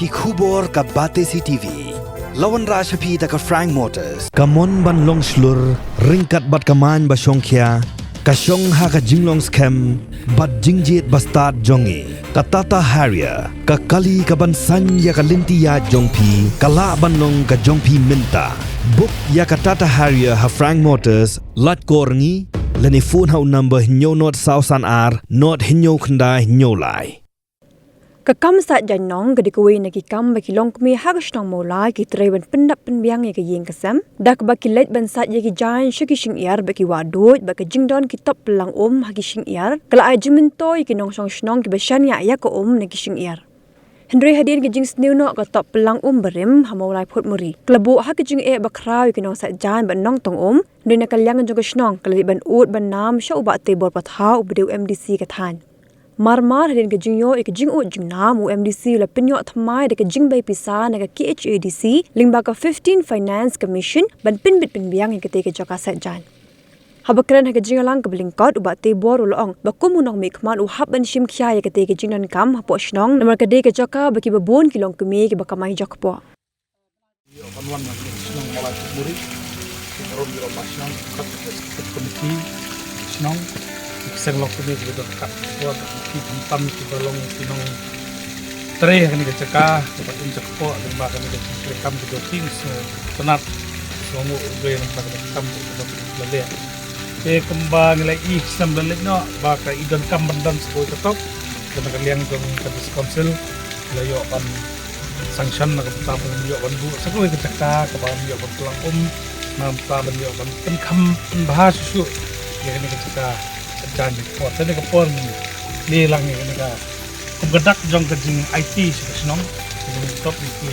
ki khubor ka Batesi TV. Lawan Rashapi ta ka Frank Motors. Kamon ban long slur, ringkat bat kaman ba Shongkhia. Ka Shong ha ka Jinglong scam, bat Jingjit bastard jongi. Ka Tata Harrier, ka Kali ka ban Sanya ka Lintia jongpi, ka La ban long ka jongpi minta. Book ya ka Tata Harrier ha Frank Motors, lat korngi, leni phone hau number hinyo not sausan ar, not hinyo khandai hinyo lai. Kakam saat janong kedikui nagi kam baki long kumi hagas nong mola ki treban pendap penbiang ya yeng kesam dak baki let ban saat ya ki jan syuki sing iar baki wadut baki jingdon ki top pelang hagi sing iar kala ajumen to ki nong song snong ki basan ya ko nagi sing iar Henry hadin ki jing snew no ka top pelang berim hamolai phot muri klebu ha ki jing bakrau ki nong saat jan ban nong tong dina kalyang jong snong kali ban ut ban nam sha uba te bor pathau ubdeu MDC ka than Marmar hadin ke jingyo ke jing ut jing nam UMDC la pinyo thamai de ke jing bai pisa na ke KHADC lingba ka 15 Finance Commission ban pin bit pin biang ke te ke joka sat jan habakran ha ke jing lang ke blingkot uba te bor ulong ba kumunong mikman u hab ban shim khya ke te ke jing nan kam ha po shnong namar ke de ke joka ba ki ba bon kilong ke me ke ba kamai jok po yo banwan na shnong mala muri rom yo mashnong kat komiti shnong Kisah lok tu dia juga tak kuat kita hitam kita long tinong tray kan kita cekah cepat cekpo dan bahkan kita rekam video tim senat songo gue yang tak rekam kita boleh kembang lagi sambil no bahkan idan kam dan sepoi tetap kena kalian jong kadis council layo pan sanction nak pertama yo ban bu sekali kita cekah keban yo ban tulang nam taban yo ban kam bahas su ya kan kita cekah Jangan dipot, tadi kepon ni lang ni kan kumgedak jong kejing IT senong, jadi top itu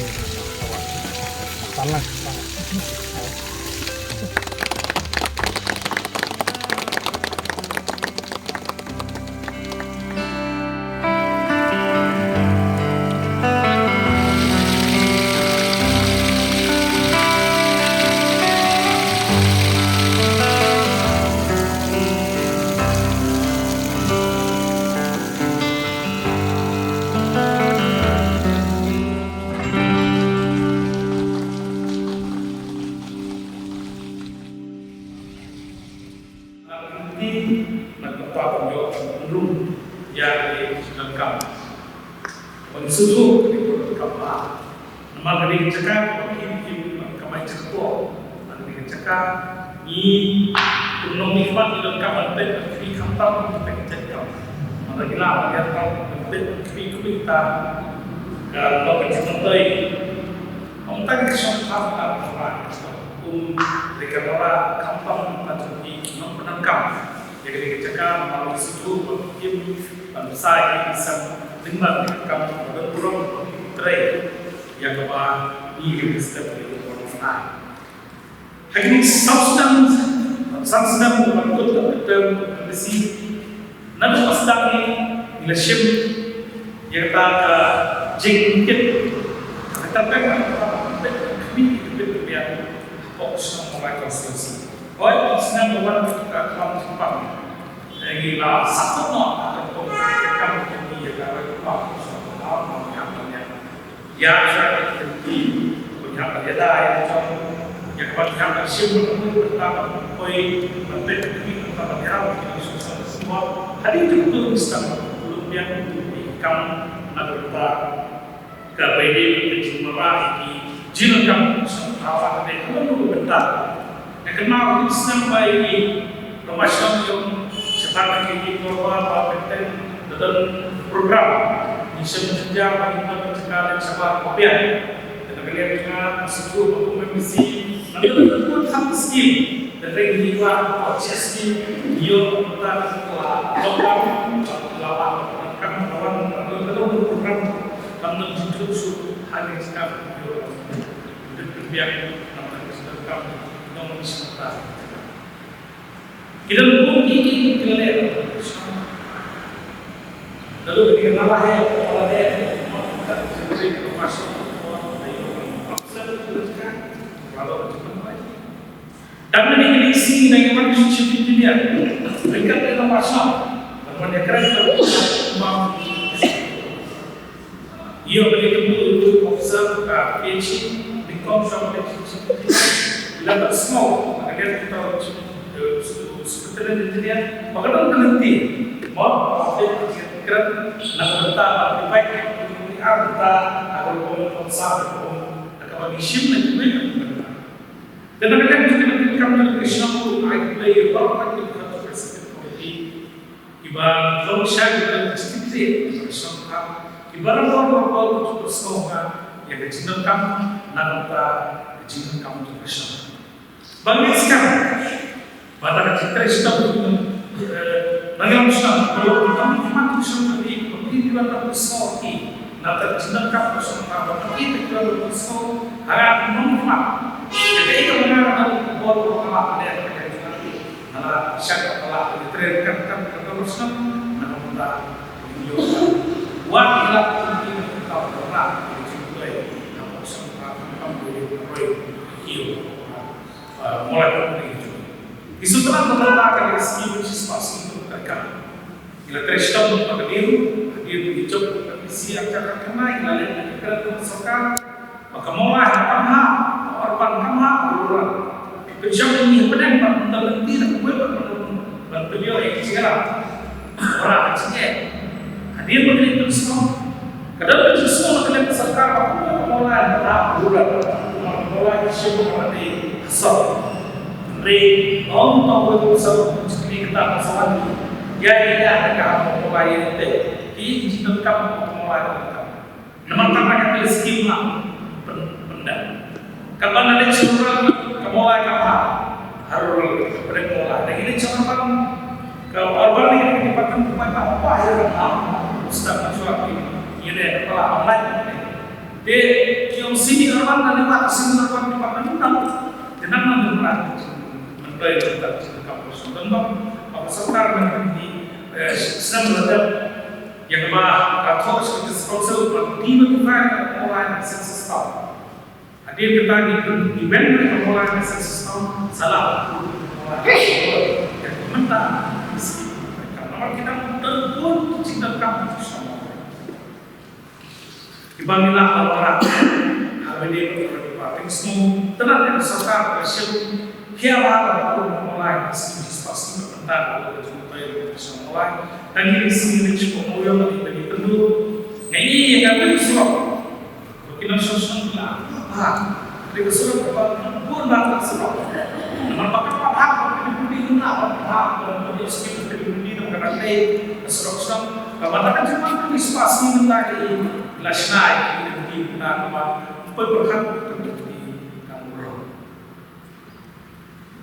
salah. Nagpapapag yo ang room ya di nagkam Mansusu itu kapal nama dari cakap mungkin kamai cakap nanti cakap ini kunong nikmat di dalam kamar bed di kantor kita cakap mana gila ya kalau bed kita kalau kita santai orang kisah apa dekat orang kampung macam di non penangkap jadi cakap kalau situ mungkin saya bisa dengar kamu berkurang tray yang kepada ini step itu berfungsi. Hari ini substance berbentuk dalam kondisi nanti pasang ini leadership yang tak jengkit kita pengen kami berbiar fokus memulai konstitusi. Oleh senang membuat kita kamu cepat. Lagi lah satu nak ataupun kamu jadi yang kalau suatu hal mengambilnya. Ya saya jadi punya kerja yang yang banyak siapa pun pertama koi menteri pertama yang kita susah semua. Hari itu bisa belum yang kamu ada KPD jumlah di jinak kamu apa ada kamu bentar. Kenal sampai di rumah yang sekarang ini apa penting dalam program di semenjak bagaimana sekarang sebuah kopian dan kalian juga seluruh komisi nanti tentu satu skill dan ini juga proses dia tentang program kamu dalam program kamu hidup hari sekarang biar kamu non sebentar. Kita pun ini kelihatan. Lalu ketika Allah seperti masuk dan ini isi dengan manusia dunia. Mereka dalam masuk, mereka kerana ia boleh observe PhD, become from level small, again kita sebetulnya engineer, maka dalam peneliti, mau kira nak benda baik, benda agar kau sahaja kau bagi sim lagi banyak. Dan akan juga nanti kami Krishna itu play a role like the president committee. Ibarat kalau saya kita Krishna, ibarat kalau itu semua yang dicinta kamu, nanti dicinta kamu itu Krishna. Bagi sekarang, pada Krishna itu bagaimana Krishna kalau kita memang Krishna tadi, kemudian kita semua ini, nanti dicinta kamu Krishna, tapi kita semua harap memang. Jadi itu benar-benar buat orang yang ada di dalam syariat Allah diterapkan ke Krishna, namun buat kita mungkin kita pernah mencintai namun sempat kembali hidup mulai dari itu. Isu telah menetapkan rezeki pasti untuk mereka. Bila Krishna hadir hijau misi akan kena ilalah kita tersekat maka mulai kama orban kama berulang. Kerja ini pedang berhenti dan beliau yang sekarang orang kecil hadir begini terus kadang semua kalian tersekat mulai berulang mulai siapa di asal Ray, om tahu itu seperti kita masalah ini. Ya ada kamu mulai itu, ini jika kamu mulai itu. Namun tanpa kita skim lah, benda. Kapan ada curang, kamu mulai kapan? Harus mulai. Dan ini curang kalau orang ini dipakai pemain apa ya kan? Ustaz suatu ini kepala online. Dia kiong sini orang dan lewat sini orang dipakai undang. Jangan mendengar. Baik kita kampus tentang apa sekarang ini sedang berada yang kata seperti sponsor di mana online sensus tahun. Hadir kita di event online sensus tahun salah. Yang mana karena kita tentu cinta kampus sama. Dibandinglah orang hadir berparti semua telah yang serta bersiap. Kiamat akan mulai bisnis pasti berbentar kalau jumpai bisa mulai dan ini sendiri cukup mulia bagi penduduk. Nah ini yang kami suruh kita susun lah. Kita suruh pun banget suruh. Namun pakai apa di mana apa di sekitar di negara lain suruh katakan cuma bisnis pasti mentari lasnai di mana berhak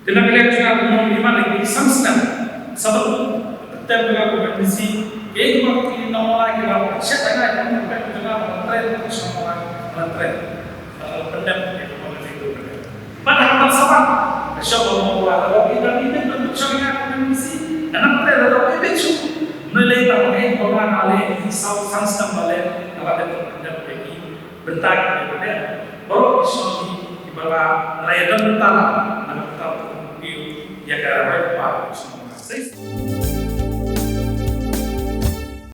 dengan kalian juga di mana ini samstan sebab kita melakukan misi ini waktu ini nomor kita siapa yang akan juga tren semua tren pendapat itu itu pada masa siapa mau kalau kita ini tentu sangat misi dan apa ada itu mulai tahun orang alih hisau samstan balik kalau ada pendapat ini bentak daripada baru isu di bawah layanan bentar ya karena apa